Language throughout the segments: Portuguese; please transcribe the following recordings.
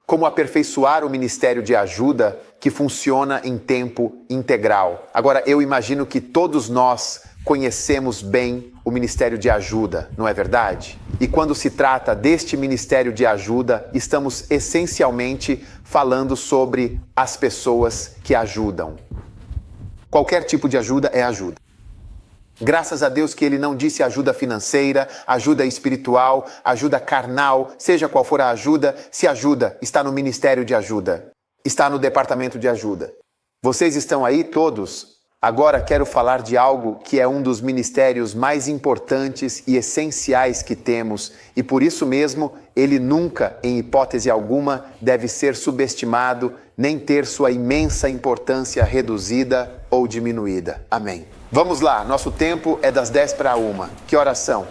como aperfeiçoar o ministério de ajuda que funciona em tempo integral. Agora, eu imagino que todos nós conhecemos bem o ministério de ajuda, não é verdade? E quando se trata deste ministério de ajuda, estamos essencialmente falando sobre as pessoas que ajudam. Qualquer tipo de ajuda é ajuda. Graças a Deus que ele não disse ajuda financeira, ajuda espiritual, ajuda carnal, seja qual for a ajuda, se ajuda, está no ministério de ajuda, está no departamento de ajuda. Vocês estão aí todos? Agora quero falar de algo que é um dos ministérios mais importantes e essenciais que temos, e por isso mesmo ele nunca, em hipótese alguma, deve ser subestimado, nem ter sua imensa importância reduzida ou diminuída. Amém. Vamos lá, nosso tempo é das 10:50. Que horas são?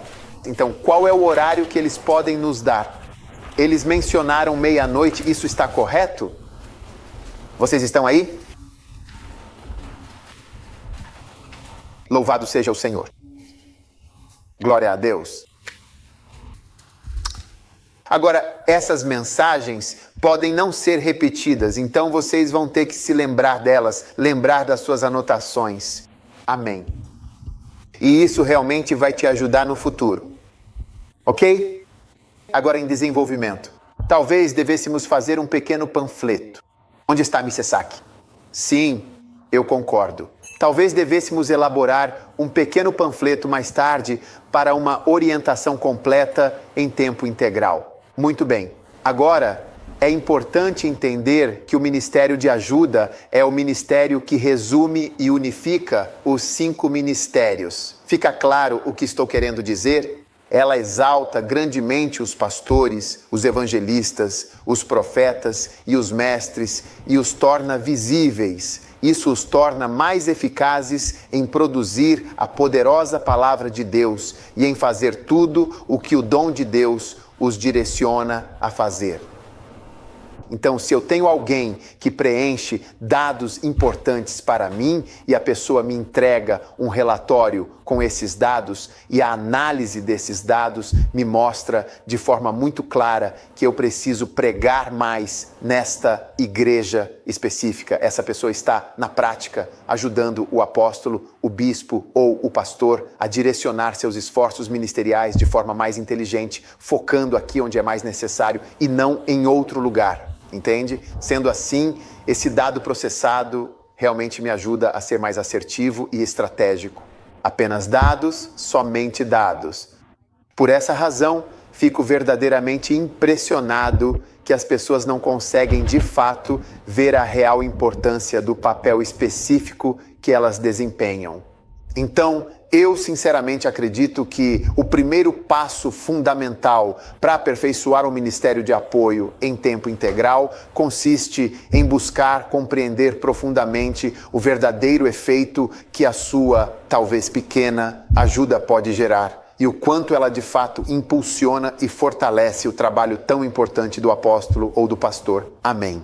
Então, qual é o horário que eles podem nos dar? Eles mencionaram meia-noite, isso está correto? Vocês estão aí? Louvado seja o Senhor. Glória a Deus. Agora, essas mensagens podem não ser repetidas, então vocês vão ter que se lembrar delas, lembrar das suas anotações. Amém. E isso realmente vai te ajudar no futuro. Ok? Agora em desenvolvimento. Talvez devêssemos fazer um pequeno panfleto. Onde está Misesaki? Sim, eu concordo. Talvez devêssemos elaborar um pequeno panfleto mais tarde para uma orientação completa em tempo integral. Muito bem. Agora, é importante entender que o Ministério de Ajuda é o ministério que resume e unifica os 5 ministérios. Fica claro o que estou querendo dizer? Ela exalta grandemente os pastores, os evangelistas, os profetas e os mestres e os torna visíveis. Isso os torna mais eficazes em produzir a poderosa palavra de Deus e em fazer tudo o que o dom de Deus os direciona a fazer. Então, se eu tenho alguém que preenche dados importantes para mim e a pessoa me entrega um relatório com esses dados e a análise desses dados me mostra de forma muito clara que eu preciso pregar mais nesta igreja específica. Essa pessoa está, na prática, ajudando o apóstolo, o bispo ou o pastor a direcionar seus esforços ministeriais de forma mais inteligente, focando aqui onde é mais necessário e não em outro lugar. Entende? Sendo assim, esse dado processado realmente me ajuda a ser mais assertivo e estratégico. Apenas dados, somente dados. Por essa razão, fico verdadeiramente impressionado que as pessoas não conseguem, de fato, ver a real importância do papel específico que elas desempenham. Então, eu sinceramente acredito que o primeiro passo fundamental para aperfeiçoar o ministério de apoio em tempo integral consiste em buscar compreender profundamente o verdadeiro efeito que a sua, talvez pequena, ajuda pode gerar e o quanto ela de fato impulsiona e fortalece o trabalho tão importante do apóstolo ou do pastor. Amém.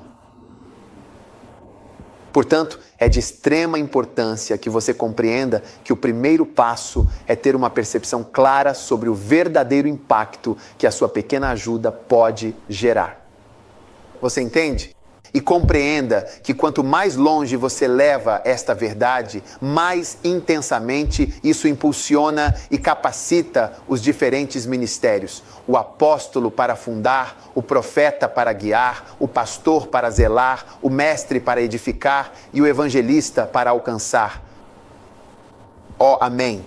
Portanto, é de extrema importância que você compreenda que o primeiro passo é ter uma percepção clara sobre o verdadeiro impacto que a sua pequena ajuda pode gerar. Você entende? E compreenda que quanto mais longe você leva esta verdade, mais intensamente isso impulsiona e capacita os diferentes ministérios. O apóstolo para fundar, o profeta para guiar, o pastor para zelar, o mestre para edificar e o evangelista para alcançar. Ó, amém.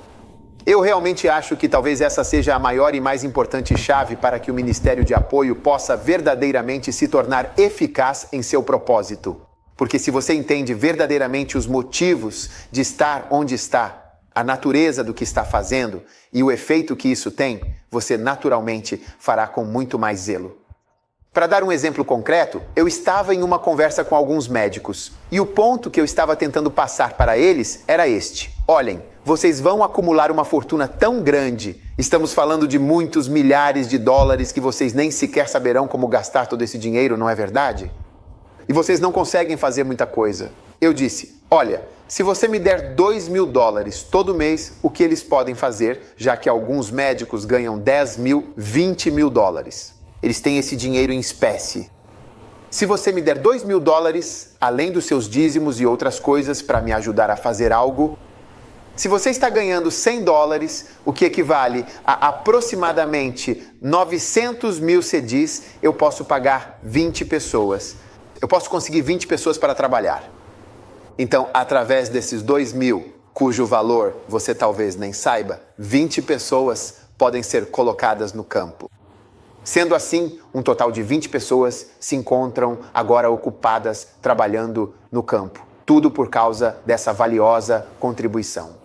Eu realmente acho que talvez essa seja a maior e mais importante chave para que o ministério de apoio possa verdadeiramente se tornar eficaz em seu propósito. Porque se você entende verdadeiramente os motivos de estar onde está, a natureza do que está fazendo e o efeito que isso tem, você naturalmente fará com muito mais zelo. Para dar um exemplo concreto, eu estava em uma conversa com alguns médicos e o ponto que eu estava tentando passar para eles era este. Olhem, vocês vão acumular uma fortuna tão grande, estamos falando de muitos milhares de dólares que vocês nem sequer saberão como gastar todo esse dinheiro, não é verdade? E vocês não conseguem fazer muita coisa. Eu disse, olha, se você me der $2.000 todo mês, o que eles podem fazer, já que alguns médicos ganham 10 mil, 20 mil dólares. Eles têm esse dinheiro em espécie. Se você me der $2.000, além dos seus dízimos e outras coisas para me ajudar a fazer algo, se você está ganhando $100, o que equivale a aproximadamente 900 mil cedis, eu posso pagar 20 pessoas. Eu posso conseguir 20 pessoas para trabalhar. Então, através desses 2.000, cujo valor você talvez nem saiba, 20 pessoas podem ser colocadas no campo. Sendo assim, um total de 20 pessoas se encontram agora ocupadas trabalhando no campo. Tudo por causa dessa valiosa contribuição.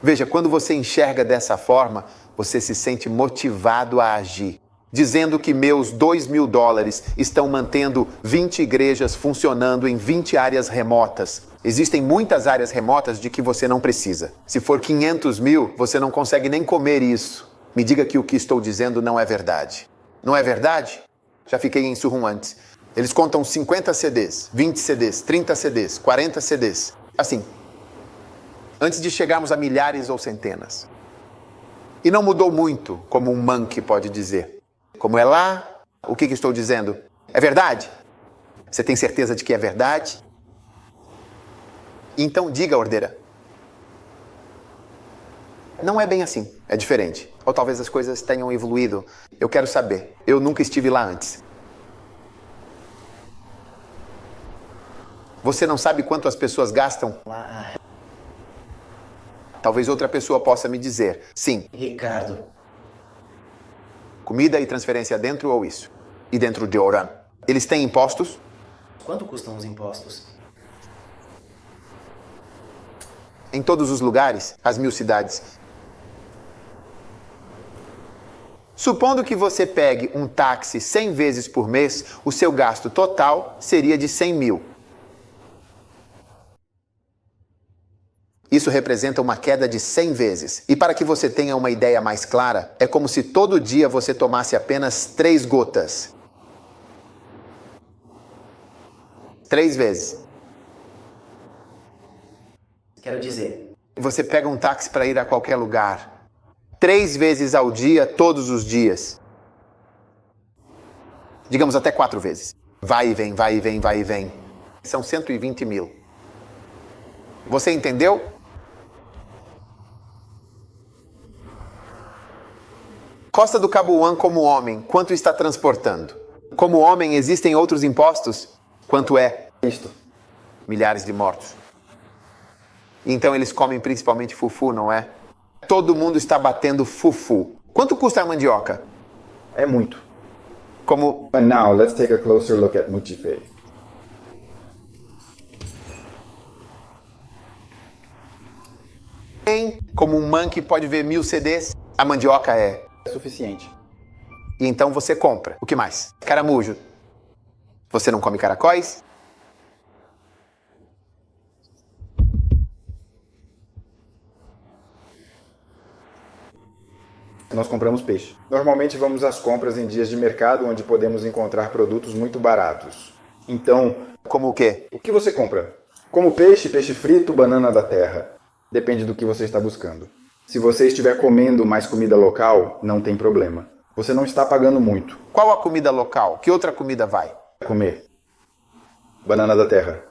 Veja, quando você enxerga dessa forma, você se sente motivado a agir. Dizendo que meus $2.000 estão mantendo 20 igrejas funcionando em 20 áreas remotas. Existem muitas áreas remotas de que você não precisa. Se for 500 mil, você não consegue nem comer isso. Me diga que o que estou dizendo não é verdade. Não é verdade? Já fiquei em Surrum antes. Eles contam 50 CDs, 20 CDs, 30 CDs, 40 CDs. Assim, antes de chegarmos a milhares ou centenas. E não mudou muito, como um monkey pode dizer. Como é lá, o que estou dizendo? É verdade? Você tem certeza de que é verdade? Então diga, ordeira. Não é bem assim, é diferente. Ou talvez as coisas tenham evoluído. Eu quero saber. Eu nunca estive lá antes. Você não sabe quanto as pessoas gastam lá? Talvez outra pessoa possa me dizer. Sim. Ricardo. Comida e transferência dentro ou isso? E dentro de Oran? Eles têm impostos? Quanto custam os impostos? Em todos os lugares, as 1.000 cidades. Supondo que você pegue um táxi 100 vezes por mês, o seu gasto total seria de 100 mil. Isso representa uma queda de 100 vezes. E para que você tenha uma ideia mais clara, é como se todo dia você tomasse apenas 3 gotas. 3 vezes. Quero dizer... Você pega um táxi para ir a qualquer lugar. 3 vezes ao dia, todos os dias. Digamos até 4 vezes. Vai e vem, vai e vem, vai e vem. São 120 mil. Você entendeu? Costa do Cabo One como homem, quanto está transportando? Como homem, existem outros impostos? Quanto é? Isto. Milhares de mortos. Então eles comem principalmente fufu, não é? Todo mundo está batendo fufu. Quanto custa a mandioca? É muito. Como... But now, let's take a closer look at Mujife. Como um monkey pode ver 1.000 CDs, a mandioca é Suficiente. E então você compra. O que mais? Caramujo. Você não come caracóis? Nós compramos peixe. Normalmente vamos às compras em dias de mercado onde podemos encontrar produtos muito baratos. Então, Como o quê? o que você compra? Como peixe, peixe frito, banana da terra. Depende do que você está buscando. Se você estiver comendo mais comida local, não tem problema. Você não está pagando muito. Qual a comida local? Que outra comida vai? Comer. Banana da terra.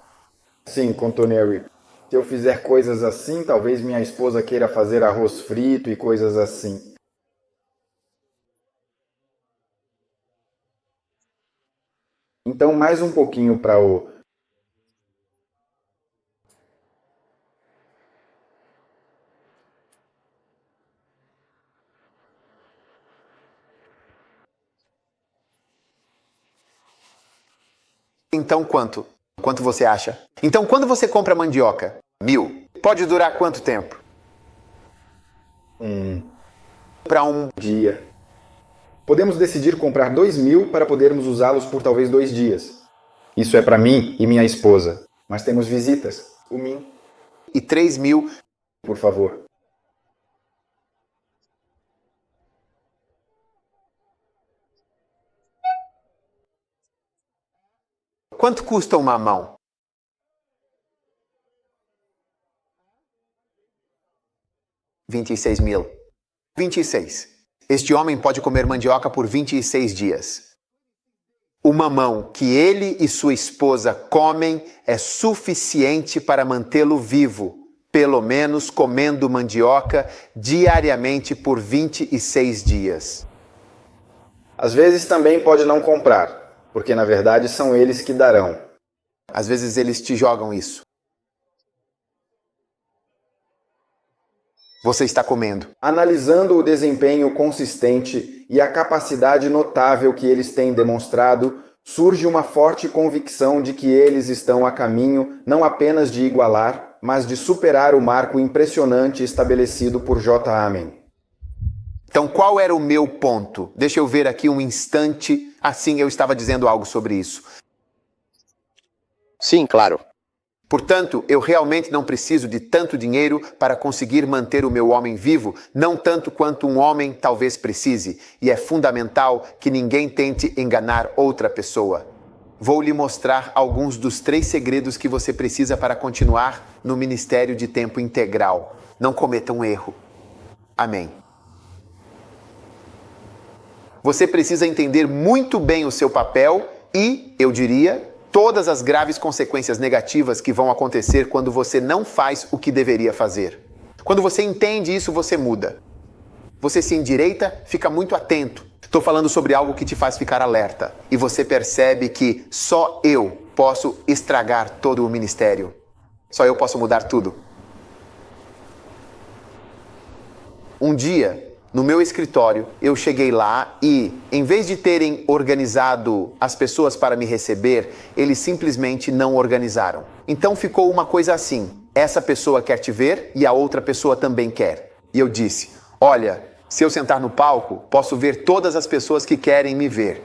Sim, contornery. Se eu fizer coisas assim, talvez minha esposa queira fazer arroz frito e coisas assim. Então, mais um pouquinho para o... Então quanto? Quanto você acha? Então quando você compra mandioca? 1.000. Pode durar quanto tempo? Para um... dia. Podemos decidir comprar 2.000 para podermos usá-los por talvez 2 dias. Isso é para mim e minha esposa. Mas temos visitas. O Min. E 3.000. Por favor. Quanto custa uma mão? 26 mil. 26. Este homem pode comer mandioca por 26 dias. O mamão que ele e sua esposa comem é suficiente para mantê-lo vivo, pelo menos comendo mandioca diariamente por 26 dias. Às vezes também pode não comprar, porque na verdade são eles que darão. Às vezes eles te jogam isso. Você está comendo. Analisando o desempenho consistente e a capacidade notável que eles têm demonstrado, surge uma forte convicção de que eles estão a caminho não apenas de igualar, mas de superar o marco impressionante estabelecido por J. Amen. Então, qual era o meu ponto? Deixa eu ver aqui um instante. Assim, eu estava dizendo algo sobre isso. Sim, claro. Portanto, eu realmente não preciso de tanto dinheiro para conseguir manter o meu homem vivo, não tanto quanto um homem talvez precise, e é fundamental que ninguém tente enganar outra pessoa. Vou lhe mostrar alguns dos 3 segredos que você precisa para continuar no ministério de tempo integral. Não cometa um erro. Amém. Você precisa entender muito bem o seu papel e, eu diria, todas as graves consequências negativas que vão acontecer quando você não faz o que deveria fazer. Quando você entende isso, você muda. Você se endireita, fica muito atento. Estou falando sobre algo que te faz ficar alerta. E você percebe que só eu posso estragar todo o ministério. Só eu posso mudar tudo. Um dia, no meu escritório, eu cheguei lá e, em vez de terem organizado as pessoas para me receber, eles simplesmente não organizaram. Então ficou uma coisa assim: essa pessoa quer te ver e a outra pessoa também quer. E eu disse: olha, se eu sentar no palco, posso ver todas as pessoas que querem me ver.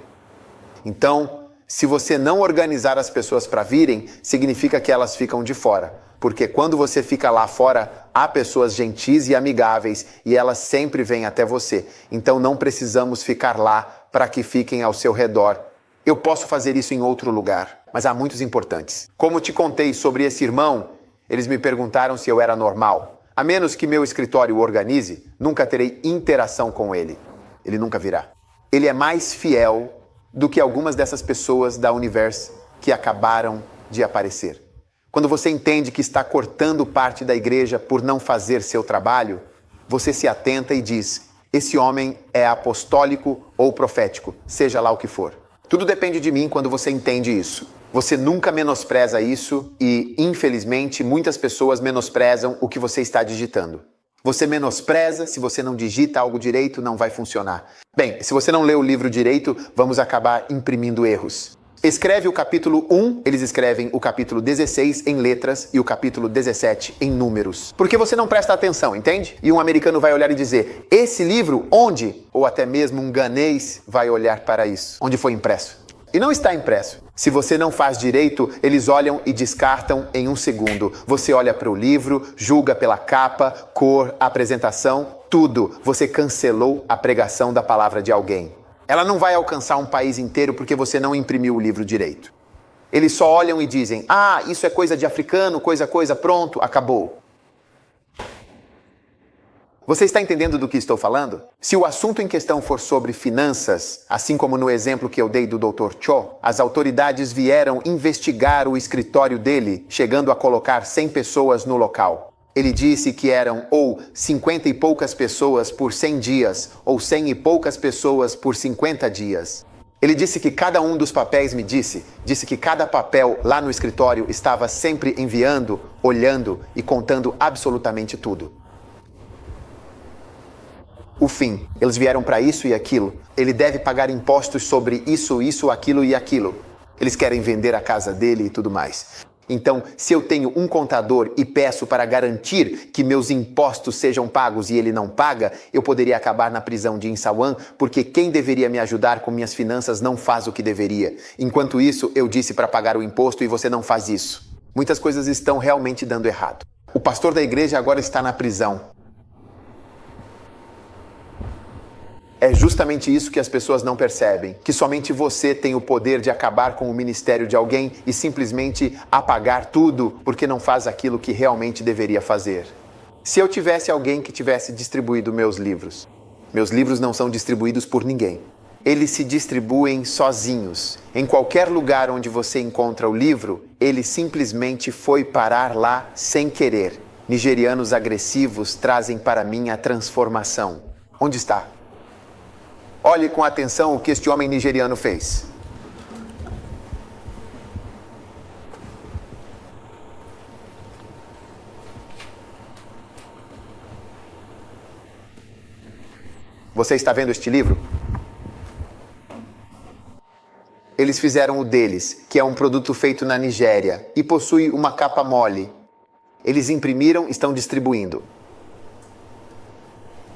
Então, se você não organizar as pessoas para virem, significa que elas ficam de fora. Porque quando você fica lá fora, há pessoas gentis e amigáveis e elas sempre vêm até você. Então não precisamos ficar lá para que fiquem ao seu redor. Eu posso fazer isso em outro lugar, mas há muitos importantes. Como te contei sobre esse irmão, eles me perguntaram se eu era normal. A menos que meu escritório o organize, nunca terei interação com ele. Ele nunca virá. Ele é mais fiel do que algumas dessas pessoas da Universo que acabaram de aparecer. Quando você entende que está cortando parte da igreja por não fazer seu trabalho, você se atenta e diz: esse homem é apostólico ou profético, seja lá o que for. Tudo depende de mim quando você entende isso. Você nunca menospreza isso e, infelizmente, muitas pessoas menosprezam o que você está digitando. Você menospreza, se você não digita algo direito, não vai funcionar. Bem, se você não lê o livro direito, vamos acabar imprimindo erros. Escreve o capítulo 1, eles escrevem o capítulo 16 em letras e o capítulo 17 em números. Porque você não presta atenção, entende? E um americano vai olhar e dizer: esse livro, onde? Ou até mesmo um ganês vai olhar para isso. Onde foi impresso? E não está impresso. Se você não faz direito, eles olham e descartam em um segundo. Você olha para o livro, julga pela capa, cor, apresentação, tudo. Você cancelou a pregação da palavra de alguém. Ela não vai alcançar um país inteiro porque você não imprimiu o livro direito. Eles só olham e dizem: ah, isso é coisa de africano, coisa, pronto, acabou. Você está entendendo do que estou falando? Se o assunto em questão for sobre finanças, assim como no exemplo que eu dei do Dr. Cho, as autoridades vieram investigar o escritório dele, chegando a colocar 100 pessoas no local. Ele disse que eram ou 50 e poucas pessoas por 100 dias, ou 100 e poucas pessoas por 50 dias. Ele disse que cada um dos papéis disse que cada papel lá no escritório estava sempre enviando, olhando e contando absolutamente tudo. O fim, eles vieram para isso e aquilo. Ele deve pagar impostos sobre isso, aquilo e aquilo. Eles querem vender a casa dele e tudo mais. Então, se eu tenho um contador e peço para garantir que meus impostos sejam pagos e ele não paga, eu poderia acabar na prisão de Insauan, porque quem deveria me ajudar com minhas finanças não faz o que deveria. Enquanto isso, eu disse para pagar o imposto e você não faz isso. Muitas coisas estão realmente dando errado. O pastor da igreja agora está na prisão. É justamente isso que as pessoas não percebem, que somente você tem o poder de acabar com o ministério de alguém e simplesmente apagar tudo porque não faz aquilo que realmente deveria fazer. Se eu tivesse alguém que tivesse distribuído meus livros não são distribuídos por ninguém. eles se distribuem sozinhos. Em qualquer lugar onde você encontra o livro, ele simplesmente foi parar lá sem querer. Nigerianos agressivos trazem para mim a transformação. Onde está? Olhe com atenção o que este homem nigeriano fez. Você está vendo este livro? Eles fizeram o deles, que é um produto feito na Nigéria e possui uma capa mole. Eles imprimiram e estão distribuindo.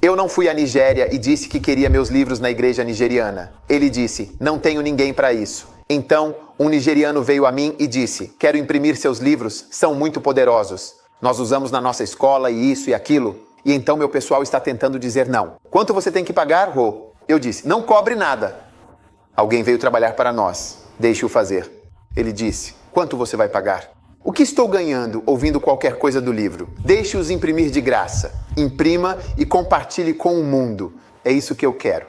Eu não fui à Nigéria e disse que queria meus livros na igreja nigeriana. Ele disse, não tenho ninguém para isso. Então, um nigeriano veio a mim e disse, quero imprimir seus livros, são muito poderosos. Nós usamos na nossa escola e isso e aquilo. E então meu pessoal está tentando dizer não. Quanto você tem que pagar, Rô? Eu disse, não cobre nada. Alguém veio trabalhar para nós. Deixe-o fazer. Ele disse, quanto você vai pagar? O que estou ganhando ouvindo qualquer coisa do livro? Deixe-os imprimir de graça. Imprima e compartilhe com o mundo. É isso que eu quero.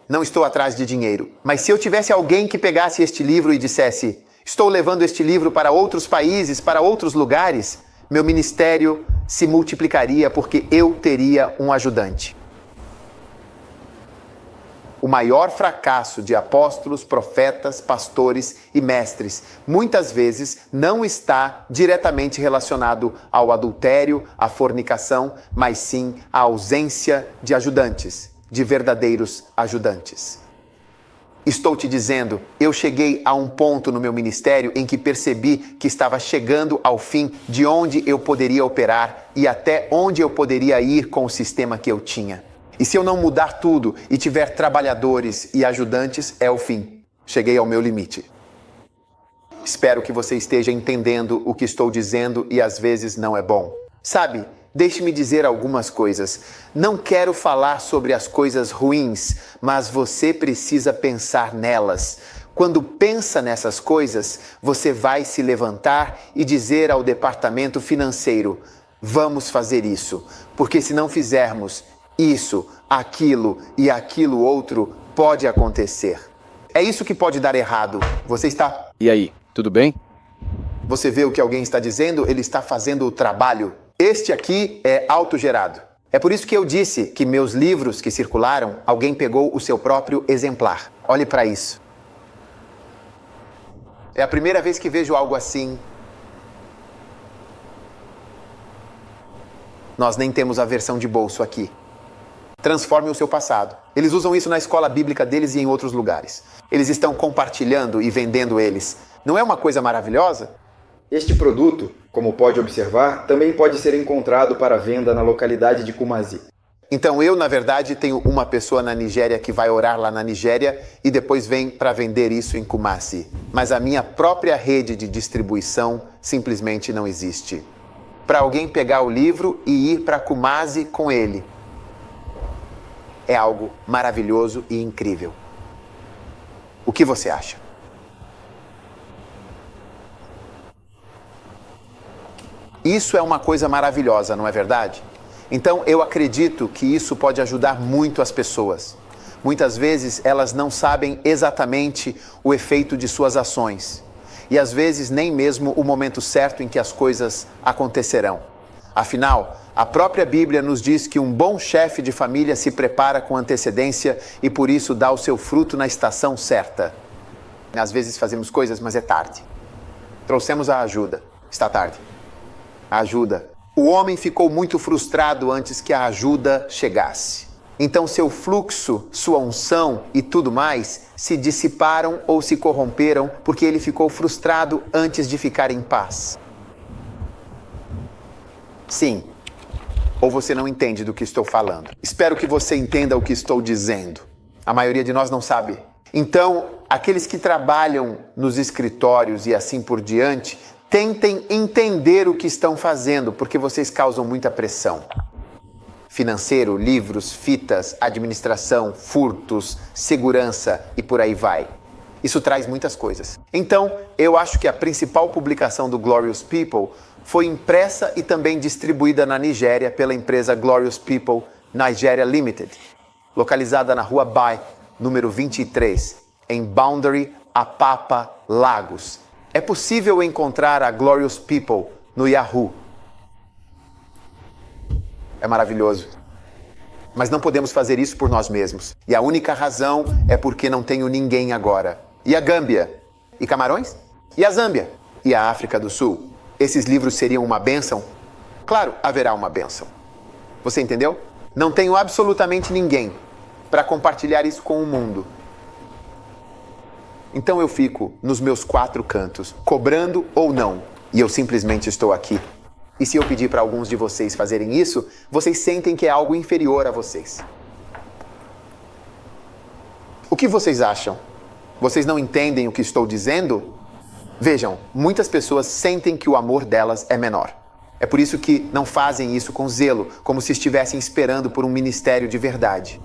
Não estou atrás de dinheiro. Mas se eu tivesse alguém que pegasse este livro e dissesse, estou levando este livro para outros países, para outros lugares, meu ministério se multiplicaria porque eu teria um ajudante. O maior fracasso de apóstolos, profetas, pastores e mestres muitas vezes não está diretamente relacionado ao adultério, à fornicação, mas sim à ausência de ajudantes, de verdadeiros ajudantes. Estou te dizendo, eu cheguei a um ponto no meu ministério em que percebi que estava chegando ao fim de onde eu poderia operar e até onde eu poderia ir com o sistema que eu tinha. E se eu não mudar tudo e tiver trabalhadores e ajudantes, é o fim. Cheguei ao meu limite. Espero que você esteja entendendo o que estou dizendo e às vezes não é bom. Sabe, deixe-me dizer algumas coisas. Não quero falar sobre as coisas ruins, mas você precisa pensar nelas. Quando pensa nessas coisas, você vai se levantar e dizer ao departamento financeiro, vamos fazer isso, porque se não fizermos, isso, aquilo e aquilo outro pode acontecer. É isso que pode dar errado. Você está... E aí, tudo bem? Você vê o que alguém está dizendo? Ele está fazendo o trabalho. Este aqui é autogerado. É por isso que eu disse que meus livros que circularam, alguém pegou o seu próprio exemplar. Olhe para isso. É a primeira vez que vejo algo assim. Nós nem temos a versão de bolso aqui. Transforme o seu passado. Eles usam isso na escola bíblica deles e em outros lugares. Eles estão compartilhando e vendendo eles. Não é uma coisa maravilhosa? Este produto, como pode observar, também pode ser encontrado para venda na localidade de Kumasi. Então eu, na verdade, tenho uma pessoa na Nigéria que vai orar lá na Nigéria e depois vem para vender isso em Kumasi. Mas a minha própria rede de distribuição simplesmente não existe. Para alguém pegar o livro e ir para Kumasi com ele. É algo maravilhoso e incrível. O que você acha? Isso é uma coisa maravilhosa, não é verdade? Então eu acredito que isso pode ajudar muito as pessoas. Muitas vezes elas não sabem exatamente o efeito de suas ações. E às vezes nem mesmo o momento certo em que as coisas acontecerão. Afinal, a própria Bíblia nos diz que um bom chefe de família se prepara com antecedência e por isso dá o seu fruto na estação certa. Às vezes fazemos coisas, mas é tarde. Trouxemos a ajuda. Está tarde. A ajuda. O homem ficou muito frustrado antes que a ajuda chegasse. Então seu fluxo, sua unção e tudo mais se dissiparam ou se corromperam porque ele ficou frustrado antes de ficar em paz. Sim. Ou você não entende do que estou falando. Espero que você entenda o que estou dizendo. A maioria de nós não sabe. Então, aqueles que trabalham nos escritórios e assim por diante, tentem entender o que estão fazendo, porque vocês causam muita pressão. Financeiro, livros, fitas, administração, furtos, segurança e por aí vai. Isso traz muitas coisas. Então, eu acho que a principal publicação do Glorious People foi impressa e também distribuída na Nigéria pela empresa Glorious People Nigeria Limited, localizada na rua Bai, número 23, em Boundary, Apapa, Lagos. É possível encontrar a Glorious People no Yahoo. É maravilhoso. Mas não podemos fazer isso por nós mesmos. E a única razão é porque não tenho ninguém agora. E a Gâmbia? E Camarões? E a Zâmbia? E a África do Sul? Esses livros seriam uma bênção? Claro, haverá uma bênção. Você entendeu? Não tenho absolutamente ninguém para compartilhar isso com o mundo. Então eu fico nos meus 4 cantos, cobrando ou não, e eu simplesmente estou aqui. E se eu pedir para alguns de vocês fazerem isso, vocês sentem que é algo inferior a vocês. O que vocês acham? Vocês não entendem o que estou dizendo? Vejam, muitas pessoas sentem que o amor delas é menor. É por isso que não fazem isso com zelo, como se estivessem esperando por um ministério de verdade.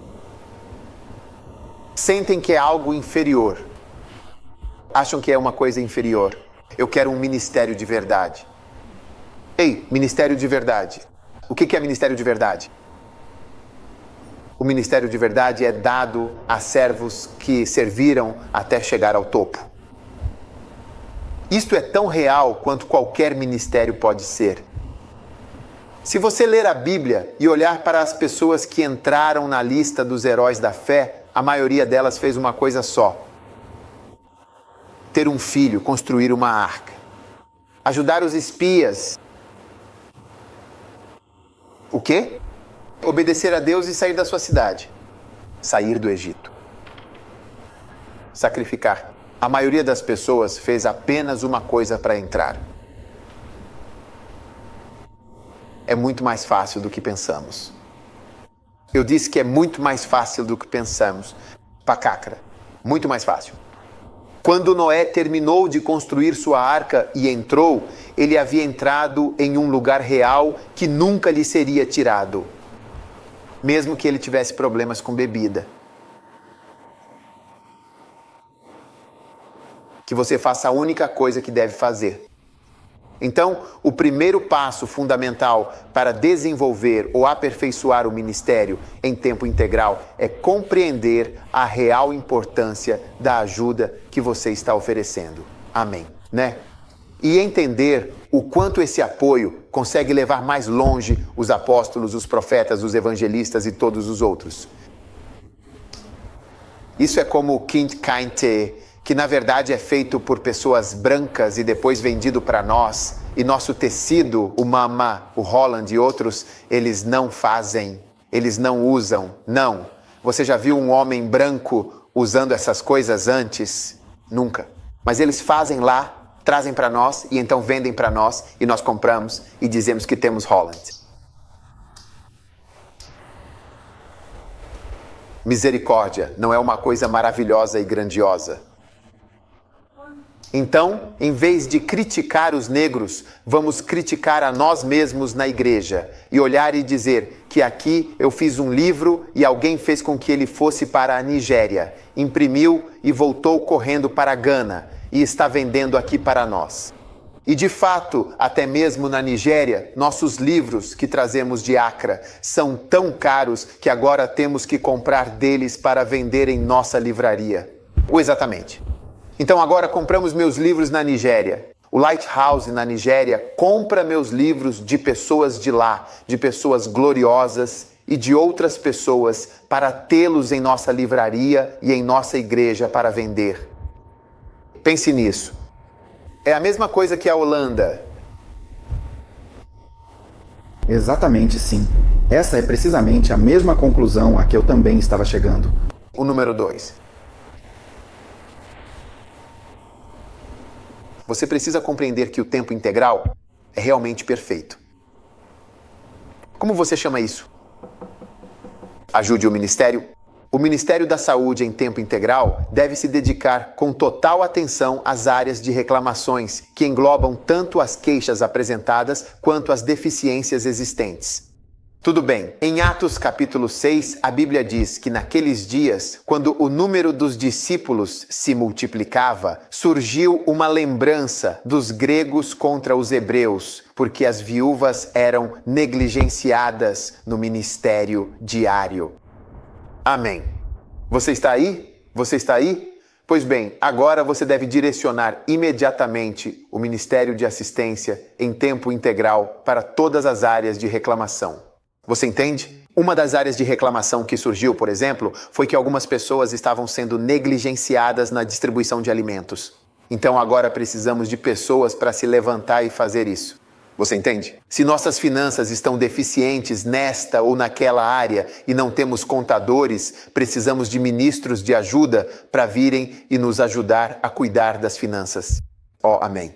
Sentem que é algo inferior. Acham que é uma coisa inferior. Eu quero um ministério de verdade. Ei, ministério de verdade. O que é ministério de verdade? O ministério de verdade é dado a servos que serviram até chegar ao topo. Isto é tão real quanto qualquer ministério pode ser. Se você ler a Bíblia e olhar para as pessoas que entraram na lista dos heróis da fé, a maioria delas fez uma coisa só: ter um filho, construir uma arca, ajudar os espias. O quê? Obedecer a Deus e sair da sua cidade. Sair do Egito. Sacrificar. A maioria das pessoas fez apenas uma coisa para entrar. É muito mais fácil do que pensamos. Eu disse que é muito mais fácil do que pensamos. Pacacra. Muito mais fácil. Quando Noé terminou de construir sua arca e entrou, ele havia entrado em um lugar real que nunca lhe seria tirado, mesmo que ele tivesse problemas com bebida. Que você faça a única coisa que deve fazer. Então, o primeiro passo fundamental para desenvolver ou aperfeiçoar o ministério em tempo integral é compreender a real importância da ajuda que você está oferecendo. Amém, né? E entender o quanto esse apoio consegue levar mais longe os apóstolos, os profetas, os evangelistas e todos os outros. Isso é como o Kind Kainte, que na verdade é feito por pessoas brancas e depois vendido para nós, e nosso tecido, o Mama, o Holland e outros, eles não fazem, eles não usam, não. Você já viu um homem branco usando essas coisas antes? Nunca. Mas eles fazem lá, trazem para nós e então vendem para nós e nós compramos e dizemos que temos Holland. Misericórdia não é uma coisa maravilhosa e grandiosa. Então, em vez de criticar os negros, vamos criticar a nós mesmos na igreja e olhar e dizer que aqui eu fiz um livro e alguém fez com que ele fosse para a Nigéria, imprimiu e voltou correndo para a Gana e está vendendo aqui para nós. E de fato, até mesmo na Nigéria, nossos livros que trazemos de Accra são tão caros que agora temos que comprar deles para vender em nossa livraria. Ou exatamente. Então agora compramos meus livros na Nigéria. O Lighthouse na Nigéria compra meus livros de pessoas de lá, de pessoas gloriosas e de outras pessoas para tê-los em nossa livraria e em nossa igreja para vender. Pense nisso. É a mesma coisa que a Holanda. Exatamente, sim. Essa é precisamente a mesma conclusão a que eu também estava chegando. O número 2. Você precisa compreender que o tempo integral é realmente perfeito. Como você chama isso? Ajude o ministério? O Ministério da Saúde em tempo integral deve se dedicar com total atenção às áreas de reclamações, que englobam tanto as queixas apresentadas quanto as deficiências existentes. Tudo bem, em Atos capítulo 6, a Bíblia diz que naqueles dias, quando o número dos discípulos se multiplicava, surgiu uma lembrança dos gregos contra os hebreus, porque as viúvas eram negligenciadas no ministério diário. Amém. Você está aí? Você está aí? Pois bem, agora você deve direcionar imediatamente o Ministério de Assistência em tempo integral para todas as áreas de reclamação. Você entende? Uma das áreas de reclamação que surgiu, por exemplo, foi que algumas pessoas estavam sendo negligenciadas na distribuição de alimentos. Então agora precisamos de pessoas para se levantar e fazer isso. Você entende? Se nossas finanças estão deficientes nesta ou naquela área e não temos contadores, precisamos de ministros de ajuda para virem e nos ajudar a cuidar das finanças. Amém.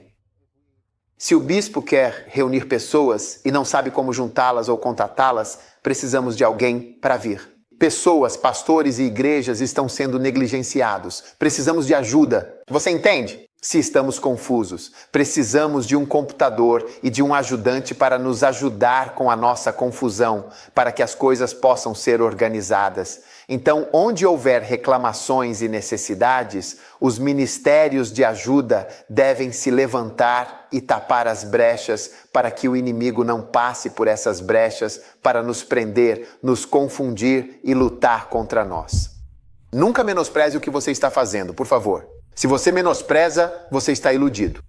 Se o bispo quer reunir pessoas e não sabe como juntá-las ou contatá-las, precisamos de alguém para vir. Pessoas, pastores e igrejas estão sendo negligenciados. Precisamos de ajuda. Você entende? Se estamos confusos, precisamos de um computador e de um ajudante para nos ajudar com a nossa confusão, para que as coisas possam ser organizadas. Então, onde houver reclamações e necessidades, os ministérios de ajuda devem se levantar e tapar as brechas para que o inimigo não passe por essas brechas para nos prender, nos confundir e lutar contra nós. Nunca menospreze o que você está fazendo, por favor. Se você menospreza, você está iludido.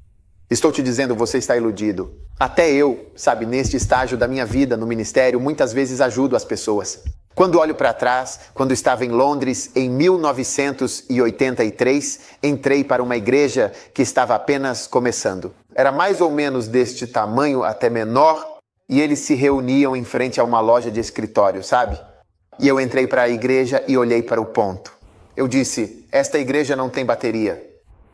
Estou te dizendo, você está iludido. Até eu, neste estágio da minha vida no ministério, muitas vezes ajudo as pessoas. Quando olho para trás, quando estava em Londres, em 1983, entrei para uma igreja que estava apenas começando. Era mais ou menos deste tamanho, até menor, e eles se reuniam em frente a uma loja de escritório, sabe? E eu entrei para a igreja e olhei para o ponto. Eu disse, esta igreja não tem bateria.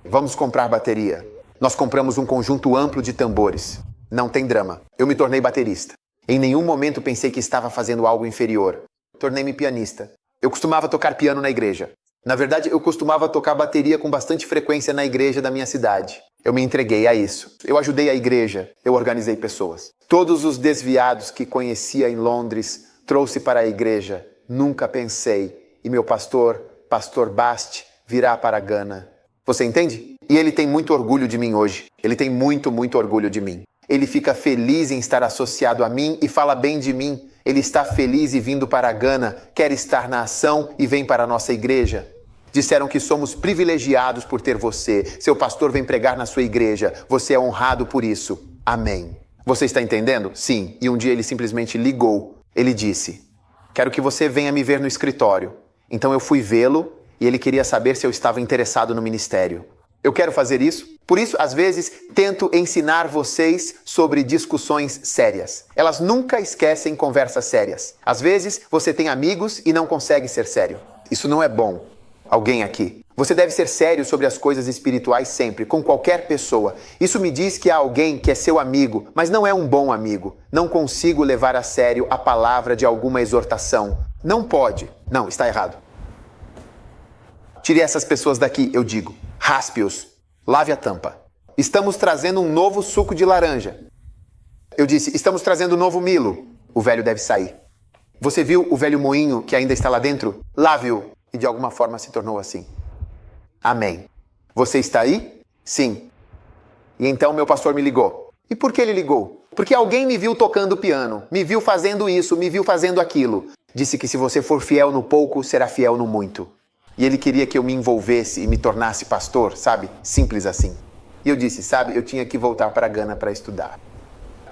Vamos comprar bateria. Nós compramos um conjunto amplo de tambores. Não tem drama. Eu me tornei baterista. Em nenhum momento pensei que estava fazendo algo inferior. Tornei-me pianista. Eu costumava tocar piano na igreja. Na verdade, eu costumava tocar bateria com bastante frequência na igreja da minha cidade. Eu me entreguei a isso. Eu ajudei a igreja. Eu organizei pessoas. Todos os desviados que conhecia em Londres, trouxe para a igreja. Nunca pensei. E meu Pastor Bast, virá para Gana. Você entende? E ele tem muito orgulho de mim hoje. Ele tem muito orgulho de mim. Ele fica feliz em estar associado a mim e fala bem de mim. Ele está feliz e vindo para Gana, quer estar na ação e vem para a nossa igreja. Disseram que somos privilegiados por ter você. Seu pastor vem pregar na sua igreja. Você é honrado por isso. Amém. Você está entendendo? Sim. E um dia ele simplesmente ligou. Ele disse, quero que você venha me ver no escritório. Então eu fui vê-lo e ele queria saber se eu estava interessado no ministério. Eu quero fazer isso. Por isso, às vezes, tento ensinar vocês sobre discussões sérias. Elas nunca esquecem conversas sérias. Às vezes, você tem amigos e não consegue ser sério. Isso não é bom. Alguém aqui. Você deve ser sério sobre as coisas espirituais sempre, com qualquer pessoa. Isso me diz que há alguém que é seu amigo, mas não é um bom amigo. Não consigo levar a sério a palavra de alguma exortação. Não pode. Não, está errado. Tire essas pessoas daqui, eu digo. Raspe-os. Lave a tampa. Estamos trazendo um novo suco de laranja. Eu disse, estamos trazendo um novo Milo. O velho deve sair. Você viu o velho moinho que ainda está lá dentro? Lave-o. E de alguma forma se tornou assim. Amém. Você está aí? Sim. E então meu pastor me ligou. E por que ele ligou? Porque alguém me viu tocando piano, me viu fazendo isso, me viu fazendo aquilo. Disse que se você for fiel no pouco, será fiel no muito. E ele queria que eu me envolvesse e me tornasse pastor, sabe? Simples assim. E eu disse, eu tinha que voltar para Gana para estudar.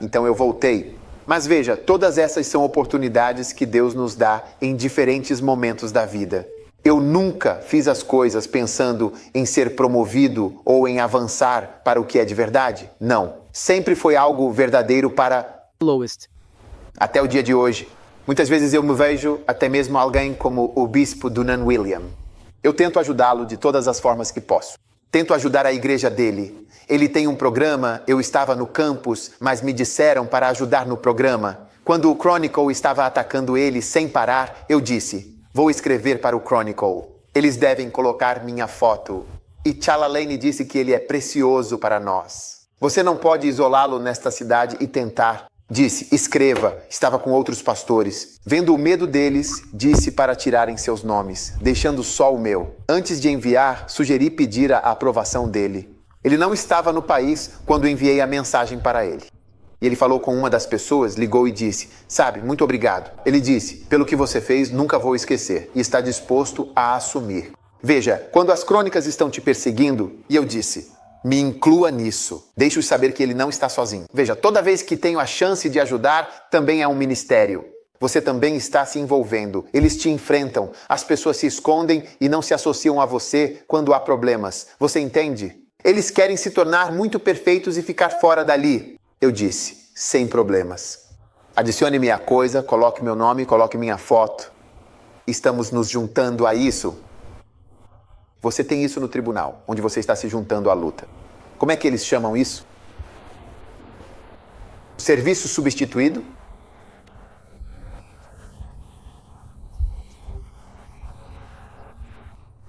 Então eu voltei. Mas veja, todas essas são oportunidades que Deus nos dá em diferentes momentos da vida. Eu nunca fiz as coisas pensando em ser promovido ou em avançar para o que é de verdade. Não. Sempre foi algo verdadeiro para lowest. Até o dia de hoje. Muitas vezes eu me vejo até mesmo alguém como o bispo Dunan William. Eu tento ajudá-lo de todas as formas que posso. Tento ajudar a igreja dele. Ele tem um programa, eu estava no campus, mas me disseram para ajudar no programa. Quando o Chronicle estava atacando ele sem parar, eu disse, vou escrever para o Chronicle. Eles devem colocar minha foto. E Chalalane disse que ele é precioso para nós. Você não pode isolá-lo nesta cidade e tentar. Disse, escreva. Estava com outros pastores. Vendo o medo deles, disse para tirarem seus nomes, deixando só o meu. Antes de enviar, sugeri pedir a aprovação dele. Ele não estava no país quando enviei a mensagem para ele. E ele falou com uma das pessoas, ligou e disse, sabe, muito obrigado. Ele disse, pelo que você fez, nunca vou esquecer. E está disposto a assumir. Veja, quando as crônicas estão te perseguindo, e eu disse, me inclua nisso. Deixe-os saber que ele não está sozinho. Veja, toda vez que tenho a chance de ajudar, também é um ministério. Você também está se envolvendo. Eles te enfrentam. As pessoas se escondem e não se associam a você quando há problemas. Você entende? Eles querem se tornar muito perfeitos e ficar fora dali. Eu disse, sem problemas. Adicione minha coisa, coloque meu nome, coloque minha foto. Estamos nos juntando a isso. Você tem isso no tribunal, onde você está se juntando à luta. Como é que eles chamam isso? Serviço substituído?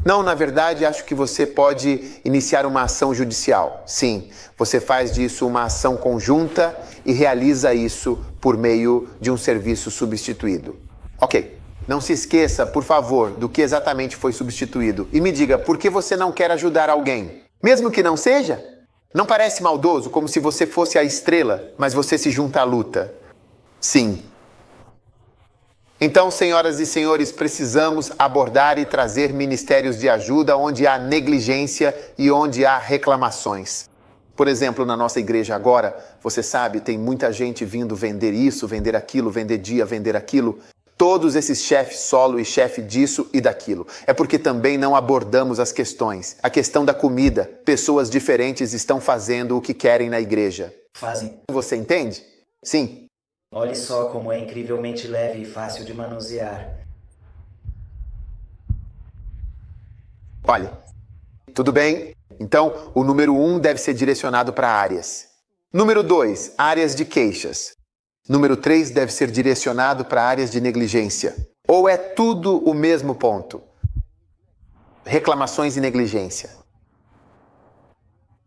Não, na verdade, acho que você pode iniciar uma ação judicial. Sim, você faz disso uma ação conjunta e realiza isso por meio de um serviço substituído. Ok, não se esqueça, por favor, do que exatamente foi substituído. E me diga, por que você não quer ajudar alguém? Mesmo que não seja? Não parece maldoso, como se você fosse a estrela, mas você se junta à luta? Sim. Então, senhoras e senhores, precisamos abordar e trazer ministérios de ajuda onde há negligência e onde há reclamações. Por exemplo, na nossa igreja agora, você sabe, tem muita gente vindo vender isso, vender aquilo, vender dia, vender aquilo. Todos esses chefes solo e chefe disso e daquilo. É porque também não abordamos as questões. A questão da comida. Pessoas diferentes estão fazendo o que querem na igreja. Fazem. Você entende? Sim. Olhe só como é incrivelmente leve e fácil de manusear. Olha, tudo bem? Então, o número 1 deve ser direcionado para áreas. Número 2, áreas de queixas. Número 3 deve ser direcionado para áreas de negligência. Ou é tudo o mesmo ponto? Reclamações e negligência.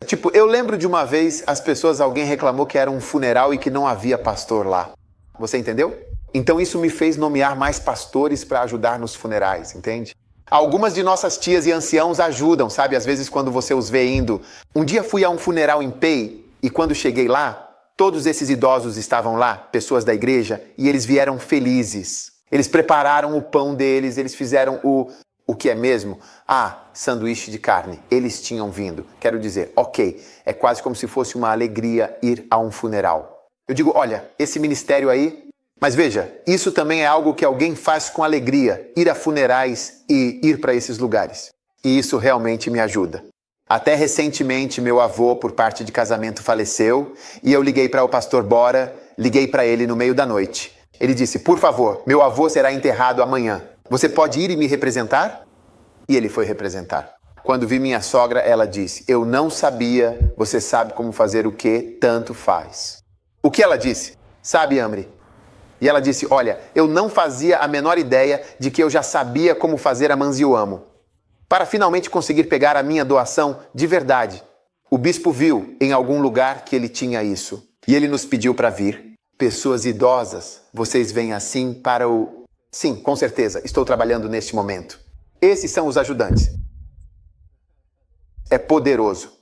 Tipo, eu lembro de uma vez alguém reclamou que era um funeral e que não havia pastor lá. Você entendeu? Então isso me fez nomear mais pastores para ajudar nos funerais, entende? Algumas de nossas tias e anciãos ajudam, sabe? Às vezes quando você os vê indo. Um dia fui a um funeral em Pei e quando cheguei lá, todos esses idosos estavam lá, pessoas da igreja, e eles vieram felizes. Eles prepararam o pão deles, eles fizeram o que é mesmo? Sanduíche de carne. Eles tinham vindo. Quero dizer, ok, é quase como se fosse uma alegria ir a um funeral. Eu digo, olha, esse ministério aí... Mas veja, isso também é algo que alguém faz com alegria, ir a funerais e ir para esses lugares. E isso realmente me ajuda. Até recentemente, meu avô, por parte de casamento, faleceu e eu liguei para o pastor Bora, liguei para ele no meio da noite. Ele disse, por favor, meu avô será enterrado amanhã. Você pode ir e me representar? E ele foi representar. Quando vi minha sogra, ela disse, eu não sabia, você sabe como fazer o que tanto faz. O que ela disse? Sabe, Amri? E ela disse, olha, eu não fazia a menor ideia de que eu já sabia como fazer a Manzioamo. Para finalmente conseguir pegar a minha doação de verdade. O bispo viu em algum lugar que ele tinha isso. E ele nos pediu para vir. Pessoas idosas, vocês vêm assim para o... Sim, com certeza, estou trabalhando neste momento. Esses são os ajudantes. É poderoso.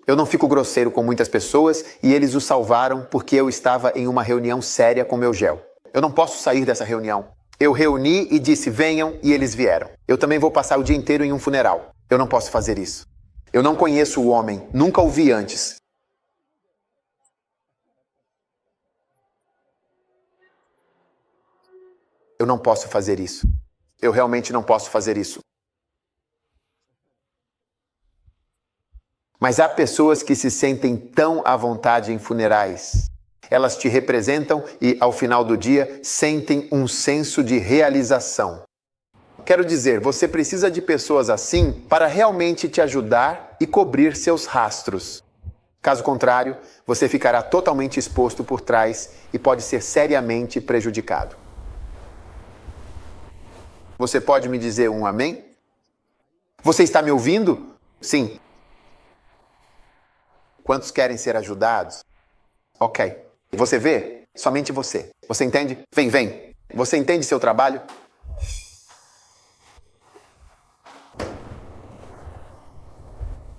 Eu não fico grosseiro com muitas pessoas e eles o salvaram porque eu estava em uma reunião séria com meu gel. Eu não posso sair dessa reunião. Eu reuni e disse, venham, e eles vieram. Eu também vou passar o dia inteiro em um funeral. Eu não posso fazer isso. Eu não conheço o homem, nunca o vi antes. Eu não posso fazer isso. Eu realmente não posso fazer isso. Mas há pessoas que se sentem tão à vontade em funerais. Elas te representam e, ao final do dia, sentem um senso de realização. Quero dizer, você precisa de pessoas assim para realmente te ajudar e cobrir seus rastros. Caso contrário, você ficará totalmente exposto por trás e pode ser seriamente prejudicado. Você pode me dizer um amém? Você está me ouvindo? Sim. Quantos querem ser ajudados? Ok. Você vê? Somente você. Você entende? Vem. Você entende seu trabalho?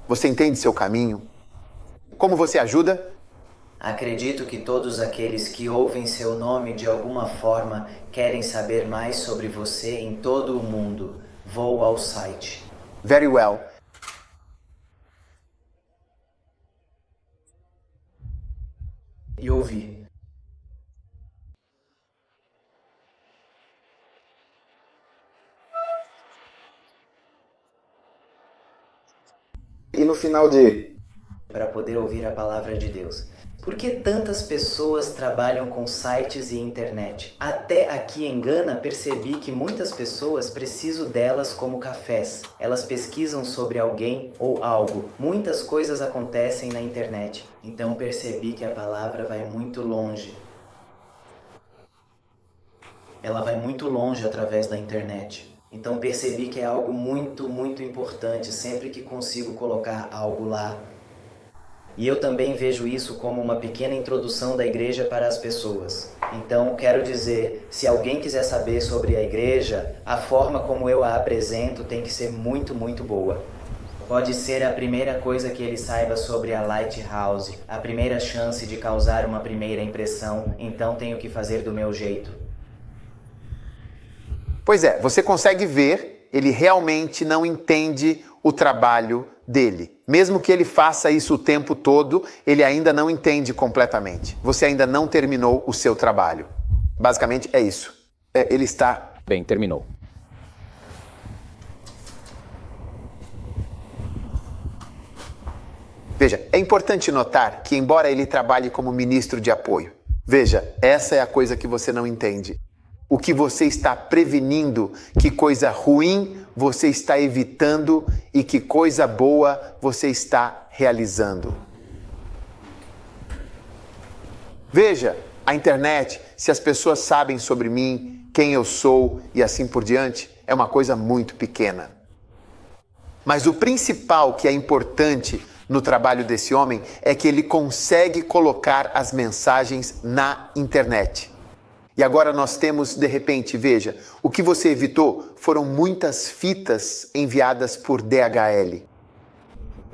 Você entende seu caminho? Como você ajuda? Acredito que todos aqueles que ouvem seu nome de alguma forma querem saber mais sobre você em todo o mundo. Vou ao site. Very well. E ouvi. E no final de... Para poder ouvir a palavra de Deus. Por que tantas pessoas trabalham com sites e internet? Até aqui em Gana percebi que muitas pessoas precisam delas como cafés. Elas pesquisam sobre alguém ou algo. Muitas coisas acontecem na internet. Então percebi que a palavra vai muito longe. Ela vai muito longe através da internet. Então percebi que é algo muito, muito importante sempre que consigo colocar algo lá. E eu também vejo isso como uma pequena introdução da igreja para as pessoas. Então, quero dizer, se alguém quiser saber sobre a igreja, a forma como eu a apresento tem que ser muito, muito boa. Pode ser a primeira coisa que ele saiba sobre a Lighthouse, a primeira chance de causar uma primeira impressão, então tenho que fazer do meu jeito. Pois é, você consegue ver, ele realmente não entende o trabalho dele. Mesmo que ele faça isso o tempo todo, ele ainda não entende completamente. Você ainda não terminou o seu trabalho. Basicamente é isso. Ele está... Bem, terminou. Veja, é importante notar que, embora ele trabalhe como ministro de apoio, veja, essa é a coisa que você não entende. O que você está prevenindo, que coisa ruim você está evitando e que coisa boa você está realizando. Veja, a internet, se as pessoas sabem sobre mim, quem eu sou e assim por diante, é uma coisa muito pequena. Mas o principal que é importante no trabalho desse homem é que ele consegue colocar as mensagens na internet. E agora nós temos, de repente, veja, o que você evitou foram muitas fitas enviadas por DHL.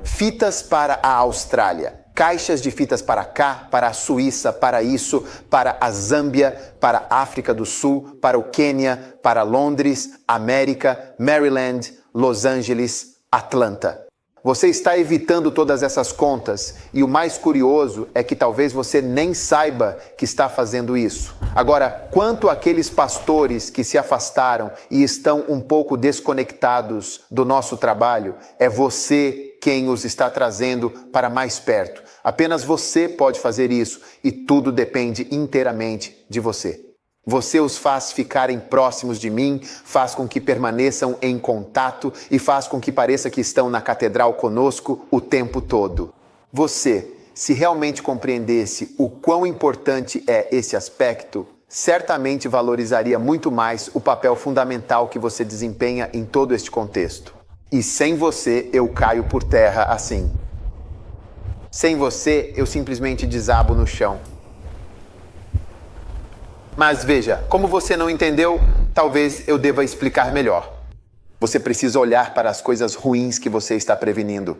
Fitas para a Austrália, caixas de fitas para cá, para a Suíça, para isso, para a Zâmbia, para a África do Sul, para o Quênia, para Londres, América, Maryland, Los Angeles, Atlanta. Você está evitando todas essas contas e o mais curioso é que talvez você nem saiba que está fazendo isso. Agora, quanto àqueles pastores que se afastaram e estão um pouco desconectados do nosso trabalho, é você quem os está trazendo para mais perto. Apenas você pode fazer isso e tudo depende inteiramente de você. Você os faz ficarem próximos de mim, faz com que permaneçam em contato e faz com que pareça que estão na catedral conosco o tempo todo. Você, se realmente compreendesse o quão importante é esse aspecto, certamente valorizaria muito mais o papel fundamental que você desempenha em todo este contexto. E sem você, eu caio por terra assim. Sem você, eu simplesmente desabo no chão. Mas veja, como você não entendeu, talvez eu deva explicar melhor. Você precisa olhar para as coisas ruins que você está prevenindo.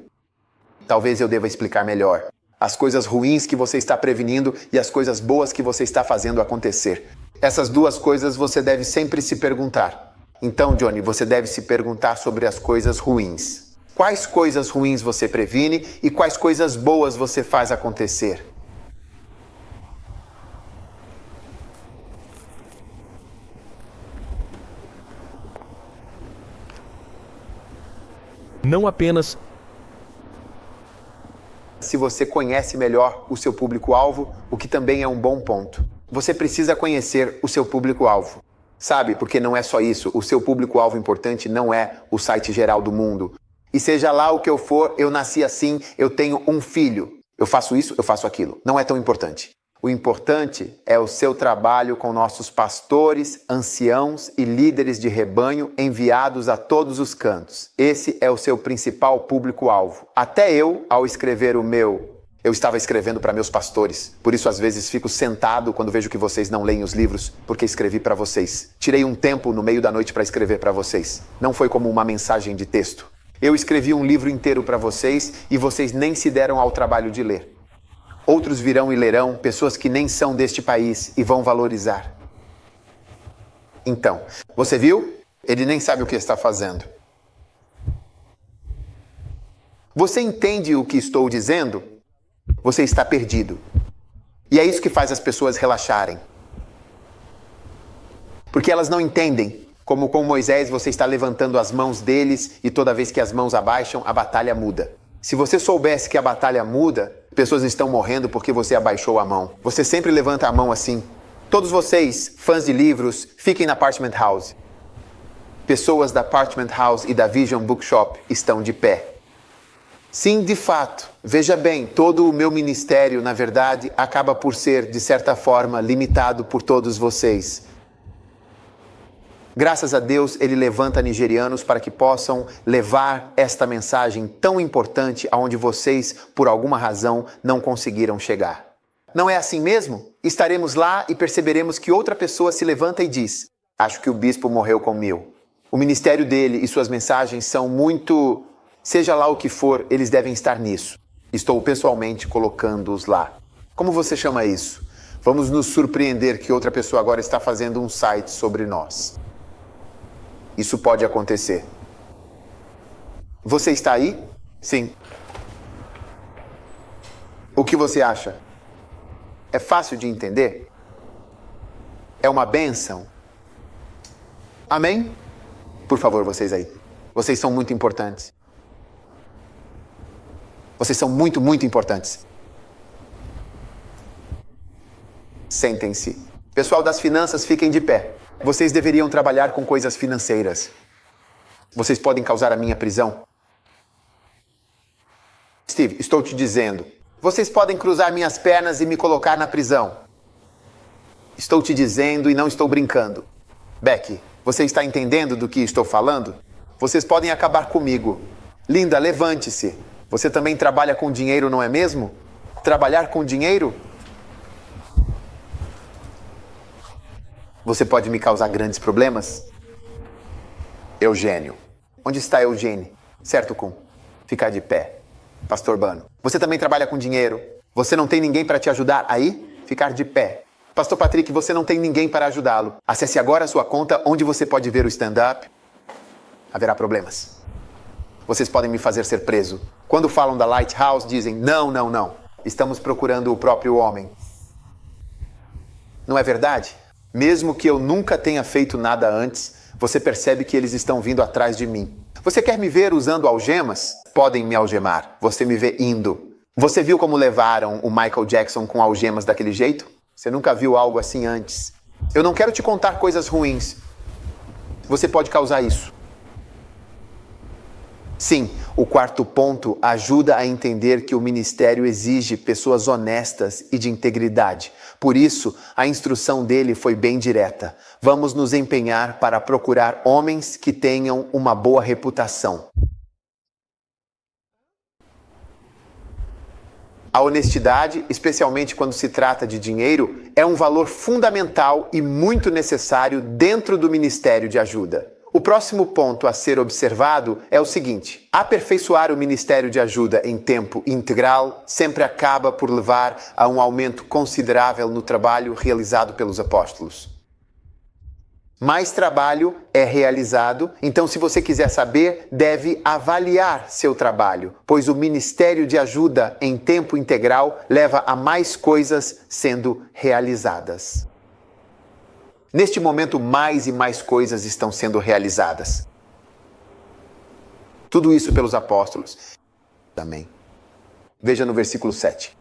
Talvez eu deva explicar melhor. As coisas ruins que você está prevenindo e as coisas boas que você está fazendo acontecer. Essas duas coisas você deve sempre se perguntar. Então, Johnny, você deve se perguntar sobre as coisas ruins. Quais coisas ruins você previne e quais coisas boas você faz acontecer? Não apenas se você conhece melhor o seu público-alvo, o que também é um bom ponto. Você precisa conhecer o seu público-alvo. Sabe, porque não é só isso. O seu público-alvo importante não é o site geral do mundo. E seja lá o que eu for, eu nasci assim, eu tenho um filho. Eu faço isso, eu faço aquilo. Não é tão importante. O importante é o seu trabalho com nossos pastores, anciãos e líderes de rebanho enviados a todos os cantos. Esse é o seu principal público-alvo. Até eu, ao escrever o meu, eu estava escrevendo para meus pastores. Por isso, às vezes, fico sentado quando vejo que vocês não leem os livros, porque escrevi para vocês. Tirei um tempo no meio da noite para escrever para vocês. Não foi como uma mensagem de texto. Eu escrevi um livro inteiro para vocês e vocês nem se deram ao trabalho de ler. Outros virão e lerão, pessoas que nem são deste país, e vão valorizar. Então, você viu? Ele nem sabe o que está fazendo. Você entende o que estou dizendo? Você está perdido. E é isso que faz as pessoas relaxarem. Porque elas não entendem como com Moisés você está levantando as mãos deles e toda vez que as mãos abaixam, a batalha muda. Se você soubesse que a batalha muda, pessoas estão morrendo porque você abaixou a mão. Você sempre levanta a mão assim. Todos vocês, fãs de livros, fiquem na Parchment House. Pessoas da Parchment House e da Vision Bookshop estão de pé. Sim, de fato. Veja bem, todo o meu ministério, na verdade, acaba por ser, de certa forma, limitado por todos vocês. Graças a Deus, ele levanta nigerianos para que possam levar esta mensagem tão importante aonde vocês, por alguma razão, não conseguiram chegar. Não é assim mesmo? Estaremos lá e perceberemos que outra pessoa se levanta e diz: acho que o bispo morreu com 1000. O ministério dele e suas mensagens são muito... Seja lá o que for, eles devem estar nisso. Estou pessoalmente colocando-os lá. Como você chama isso? Vamos nos surpreender que outra pessoa agora está fazendo um site sobre nós. Isso pode acontecer. Você está aí? Sim. O que você acha? É fácil de entender? É uma bênção? Amém? Por favor, vocês aí. Vocês são muito importantes. Vocês são muito, muito importantes. Sentem-se. Pessoal das finanças, fiquem de pé. Vocês deveriam trabalhar com coisas financeiras. Vocês podem causar a minha prisão. Steve, estou te dizendo. Vocês podem cruzar minhas pernas e me colocar na prisão. Estou te dizendo e não estou brincando. Becky, você está entendendo do que estou falando? Vocês podem acabar comigo. Linda, levante-se. Você também trabalha com dinheiro, não é mesmo? Trabalhar com dinheiro? Você pode me causar grandes problemas? Eugênio. Onde está Eugênio? Certo, Kun. Ficar de pé. Pastor Bano. Você também trabalha com dinheiro. Você não tem ninguém para te ajudar aí? Ficar de pé. Pastor Patrick, você não tem ninguém para ajudá-lo. Acesse agora a sua conta onde você pode ver o stand-up. Haverá problemas. Vocês podem me fazer ser preso. Quando falam da Lighthouse, dizem, não, não, não. Estamos procurando o próprio homem. Não é verdade? Mesmo que eu nunca tenha feito nada antes, você percebe que eles estão vindo atrás de mim. Você quer me ver usando algemas? Podem me algemar. Você me vê indo. Você viu como levaram o Michael Jackson com algemas daquele jeito? Você nunca viu algo assim antes. Eu não quero te contar coisas ruins. Você pode causar isso. Sim, o quarto ponto ajuda a entender que o ministério exige pessoas honestas e de integridade. Por isso, a instrução dele foi bem direta. Vamos nos empenhar para procurar homens que tenham uma boa reputação. A honestidade, especialmente quando se trata de dinheiro, é um valor fundamental e muito necessário dentro do ministério de ajuda. O próximo ponto a ser observado é o seguinte: aperfeiçoar o ministério de ajuda em tempo integral sempre acaba por levar a um aumento considerável no trabalho realizado pelos apóstolos. Mais trabalho é realizado, então se você quiser saber, deve avaliar seu trabalho, pois o ministério de ajuda em tempo integral leva a mais coisas sendo realizadas. Neste momento, mais e mais coisas estão sendo realizadas. Tudo isso pelos apóstolos. Amém. Veja no versículo 7.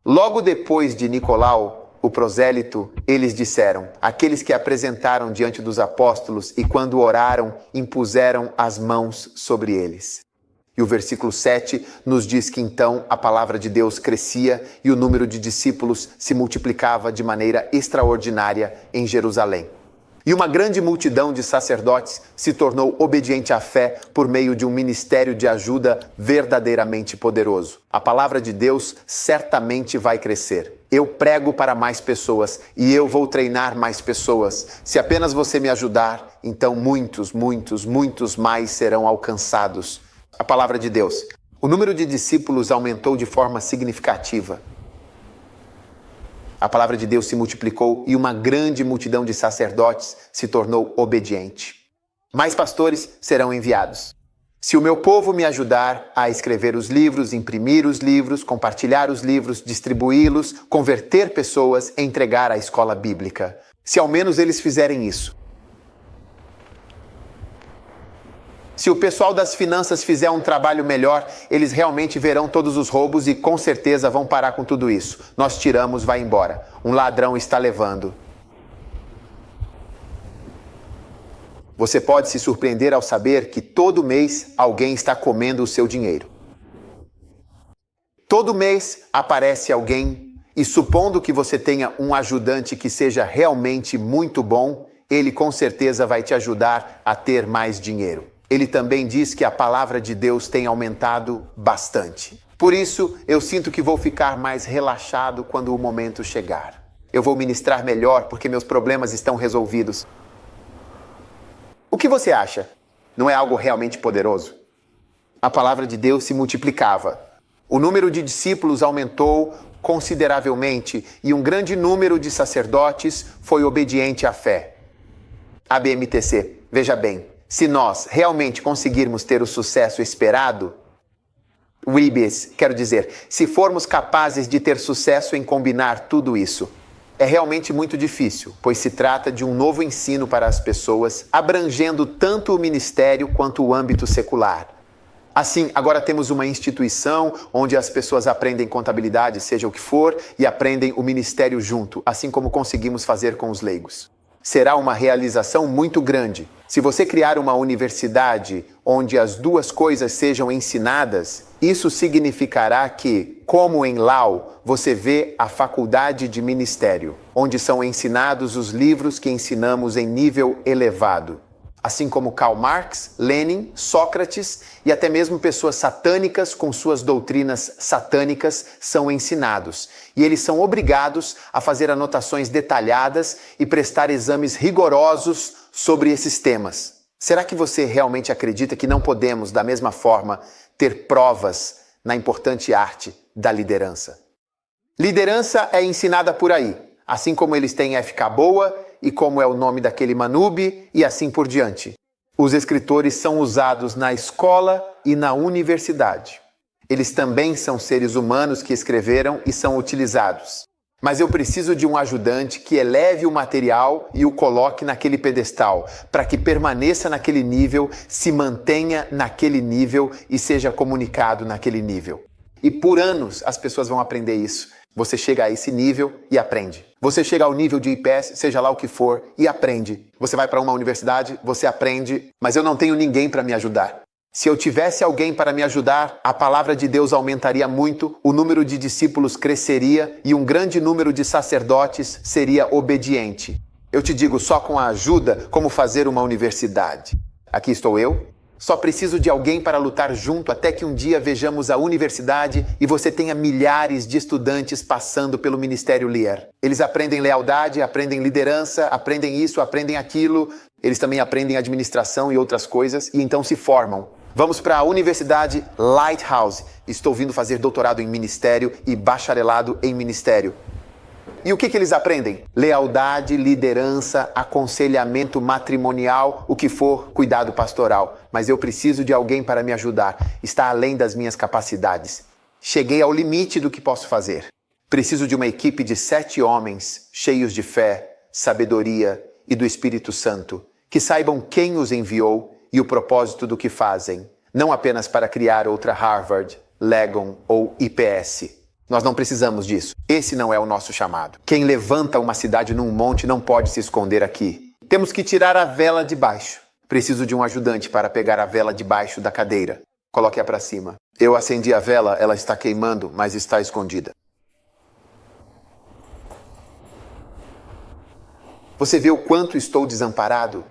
Logo depois de Nicolau, o prosélito, eles disseram, aqueles que apresentaram diante dos apóstolos e quando oraram, impuseram as mãos sobre eles. E o versículo 7 nos diz que então a palavra de Deus crescia e o número de discípulos se multiplicava de maneira extraordinária em Jerusalém. E uma grande multidão de sacerdotes se tornou obediente à fé por meio de um ministério de ajuda verdadeiramente poderoso. A palavra de Deus certamente vai crescer. Eu prego para mais pessoas e eu vou treinar mais pessoas. Se apenas você me ajudar, então muitos mais serão alcançados. A palavra de Deus. O número de discípulos aumentou de forma significativa. A palavra de Deus se multiplicou e uma grande multidão de sacerdotes se tornou obediente. Mais pastores serão enviados. Se o meu povo me ajudar a escrever os livros, imprimir os livros, compartilhar os livros, distribuí-los, converter pessoas, entregar à escola bíblica. Se ao menos eles fizerem isso. Se o pessoal das finanças fizer um trabalho melhor, eles realmente verão todos os roubos e com certeza vão parar com tudo isso. Nós tiramos, vai embora. Um ladrão está levando. Você pode se surpreender ao saber que todo mês alguém está comendo o seu dinheiro. Todo mês aparece alguém e supondo que você tenha um ajudante que seja realmente muito bom, ele com certeza vai te ajudar a ter mais dinheiro. Ele também diz que a palavra de Deus tem aumentado bastante. Por isso, eu sinto que vou ficar mais relaxado quando o momento chegar. Eu vou ministrar melhor porque meus problemas estão resolvidos. O que você acha? Não é algo realmente poderoso? A palavra de Deus se multiplicava. O número de discípulos aumentou consideravelmente e um grande número de sacerdotes foi obediente à fé. ABMTC, veja bem, se nós realmente conseguirmos ter o sucesso esperado, quero dizer, se formos capazes de ter sucesso em combinar tudo isso, é realmente muito difícil, pois se trata de um novo ensino para as pessoas, abrangendo tanto o ministério quanto o âmbito secular. Assim, agora temos uma instituição onde as pessoas aprendem contabilidade, seja o que for, e aprendem o ministério junto, assim como conseguimos fazer com os leigos. Será uma realização muito grande. Se você criar uma universidade onde as duas coisas sejam ensinadas, isso significará que, como em Lau, você vê a faculdade de ministério, onde são ensinados os livros que ensinamos em nível elevado. Assim como Karl Marx, Lenin, Sócrates e até mesmo pessoas satânicas com suas doutrinas satânicas são ensinados. E eles são obrigados a fazer anotações detalhadas e prestar exames rigorosos sobre esses temas. Será que você realmente acredita que não podemos, da mesma forma, ter provas na importante arte da liderança? Liderança é ensinada por aí, assim como eles têm FK Boa e como é o nome daquele Manube e assim por diante. Os escritores são usados na escola e na universidade. Eles também são seres humanos que escreveram e são utilizados. Mas eu preciso de um ajudante que eleve o material e o coloque naquele pedestal, para que permaneça naquele nível, se mantenha naquele nível e seja comunicado naquele nível. E por anos as pessoas vão aprender isso. Você chega a esse nível e aprende. Você chega ao nível de IPS, seja lá o que for, e aprende. Você vai para uma universidade, você aprende, mas eu não tenho ninguém para me ajudar. Se eu tivesse alguém para me ajudar, a palavra de Deus aumentaria muito, o número de discípulos cresceria e um grande número de sacerdotes seria obediente. Eu te digo só com a ajuda como fazer uma universidade. Aqui estou eu. Só preciso de alguém para lutar junto até que um dia vejamos a universidade e você tenha milhares de estudantes passando pelo Ministério Lear. Eles aprendem lealdade, aprendem liderança, aprendem isso, aprendem aquilo. Eles também aprendem administração e outras coisas e então se formam. Vamos para a Universidade Lighthouse. Estou vindo fazer doutorado em ministério e bacharelado em ministério. E o que eles aprendem? Lealdade, liderança, aconselhamento matrimonial, o que for, cuidado pastoral. Mas eu preciso de alguém para me ajudar. Está além das minhas capacidades. Cheguei ao limite do que posso fazer. Preciso de uma equipe de 7 homens, cheios de fé, sabedoria e do Espírito Santo, que saibam quem os enviou e o propósito do que fazem, não apenas para criar outra Harvard, Legon ou IPS. Nós não precisamos disso. Esse não é o nosso chamado. Quem levanta uma cidade num monte não pode se esconder aqui. Temos que tirar a vela de baixo. Preciso de um ajudante para pegar a vela de baixo da cadeira. Coloque-a para cima. Eu acendi a vela, ela está queimando, mas está escondida. Você vê o quanto estou desamparado?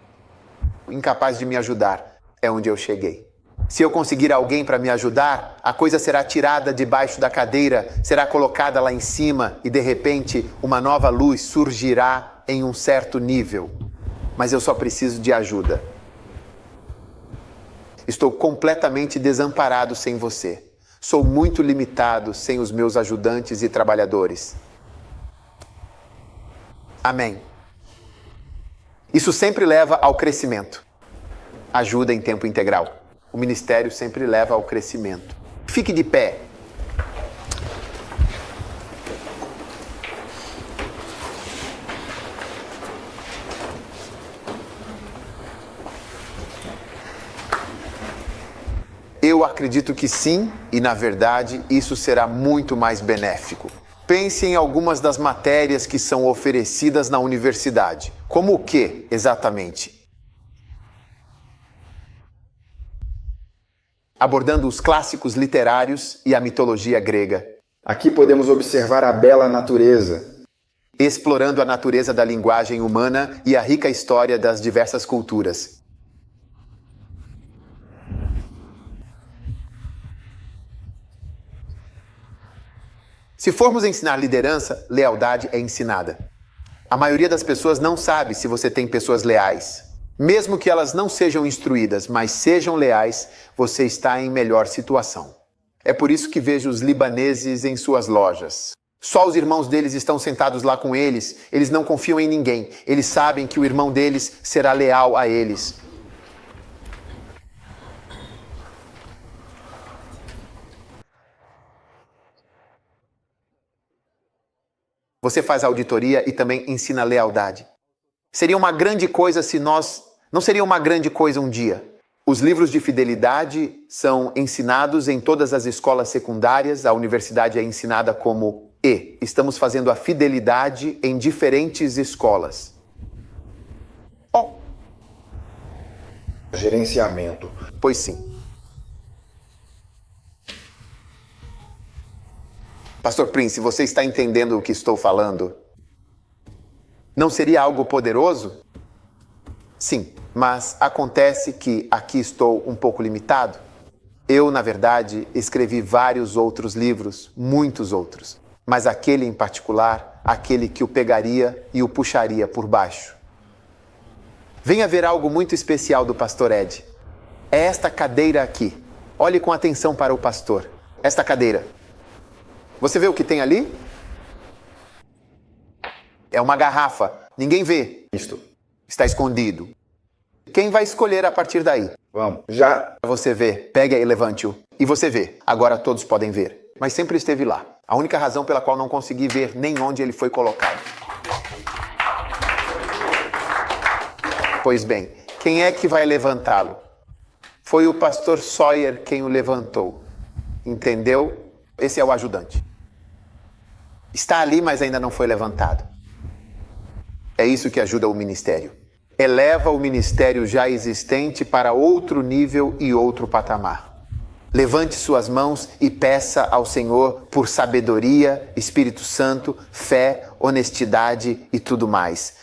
Incapaz de me ajudar. É onde eu cheguei. Se eu conseguir alguém para me ajudar, a coisa será tirada debaixo da cadeira, será colocada lá em cima e, de repente, uma nova luz surgirá em um certo nível. Mas eu só preciso de ajuda. Estou completamente desamparado sem você. Sou muito limitado sem os meus ajudantes e trabalhadores. Amém. Isso sempre leva ao crescimento. Ajuda em tempo integral. O ministério sempre leva ao crescimento. Fique de pé. Eu acredito que sim, e na verdade isso será muito mais benéfico. Pense em algumas das matérias que são oferecidas na universidade. Como o que, exatamente? Abordando os clássicos literários e a mitologia grega. Aqui podemos observar a bela natureza. Explorando a natureza da linguagem humana e a rica história das diversas culturas. Se formos ensinar liderança, lealdade é ensinada. A maioria das pessoas não sabe se você tem pessoas leais. Mesmo que elas não sejam instruídas, mas sejam leais, você está em melhor situação. É por isso que vejo os libaneses em suas lojas. Só os irmãos deles estão sentados lá com eles. Eles não confiam em ninguém. Eles sabem que o irmão deles será leal a eles. Você faz auditoria e também ensina lealdade. Seria uma grande coisa se nós... Não seria uma grande coisa um dia. Os livros de fidelidade são ensinados em todas as escolas secundárias. A universidade é ensinada como E. Estamos fazendo a fidelidade em diferentes escolas. Gerenciamento. Pois sim. Pastor Prince, você está entendendo o que estou falando? Não seria algo poderoso? Sim, mas acontece que aqui estou um pouco limitado. Eu, na verdade, escrevi vários outros livros, muitos outros. Mas aquele em particular, aquele que o pegaria e o puxaria por baixo. Venha ver algo muito especial do pastor Ed. É esta cadeira aqui. Olhe com atenção para o pastor. Esta cadeira. Você vê o que tem ali? É uma garrafa. Ninguém vê. Isto. Está escondido. Quem vai escolher a partir daí? Vamos. Já. Você vê. Pega e levante-o. E você vê. Agora todos podem ver. Mas sempre esteve lá. A única razão pela qual não consegui ver nem onde ele foi colocado. Pois bem, quem é que vai levantá-lo? Foi o pastor Sawyer quem o levantou. Entendeu? Esse é o ajudante. Está ali, mas ainda não foi levantado. É isso que ajuda o ministério. Eleva o ministério já existente para outro nível e outro patamar. Levante suas mãos e peça ao Senhor por sabedoria, Espírito Santo, fé, honestidade e tudo mais.